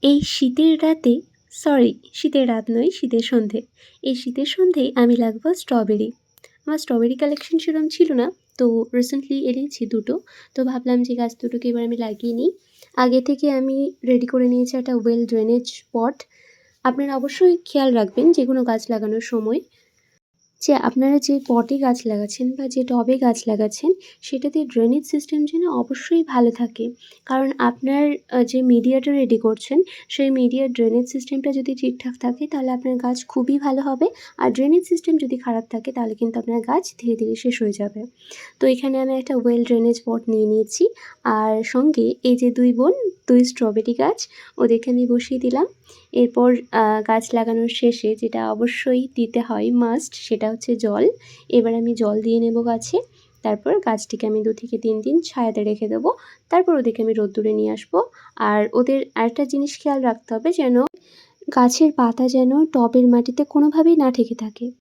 এই শীতের রাতে, সরি, শীতের রাত নয়, শীতের সন্ধে। এই শীতের সন্ধেয় আমি লাগাবো স্ট্রবেরি। আমার স্ট্রবেরি কালেকশন সেরকম ছিল না, তো রিসেন্টলি এনেছি দুটো। তো ভাবলাম যে গাছ দুটোকে এবার আমি লাগিয়ে নিই। আগে থেকে আমি রেডি করে নিয়েছি একটা ওয়েল ড্রেনেজ পট। আপনারা অবশ্যই খেয়াল রাখবেন যেকোনো গাছ লাগানোর সময় যে আপনারা যে পটে গাছ লাগাচ্ছেন বা যে টবে গাছ লাগাচ্ছেন সেটাতে ড্রেনেজ সিস্টেম যেন অবশ্যই ভালো থাকে। কারণ আপনার যে মিডিয়াটা রেডি করছেন সেই মিডিয়ার ড্রেনেজ সিস্টেমটা যদি ঠিকঠাক থাকে তাহলে আপনার গাছ খুবই ভালো হবে। আর ড্রেনেজ সিস্টেম যদি খারাপ থাকে তাহলে কিন্তু আপনার গাছ ধীরে ধীরে শেষ হয়ে যাবে। তো এখানে আমি একটা ওয়েল ড্রেনেজ পট নিয়ে নিয়েছি। আর সঙ্গে এই যে ২ বোন, ২ স্ট্রবেরি গাছ ওদেরকে আমি বসিয়ে দিলাম। এরপর গাছ লাগানোর শেষে যেটা অবশ্যই দিতে হয় মাস্ট, সেটা হচ্ছে জল। এবার আমি জল দিয়ে নেব গাছে। তারপর গাছটিকে আমি ২ থেকে ৩ দিন ছায়াতে রেখে দেবো। তারপর ওদেরকে আমি রোদ্দুরে নিয়ে আসবো। আর ওদের আরেকটা জিনিস খেয়াল রাখতে হবে যেন গাছের পাতা যেন টবের মাটিতে কোনোভাবেই না ঠেকে থাকে।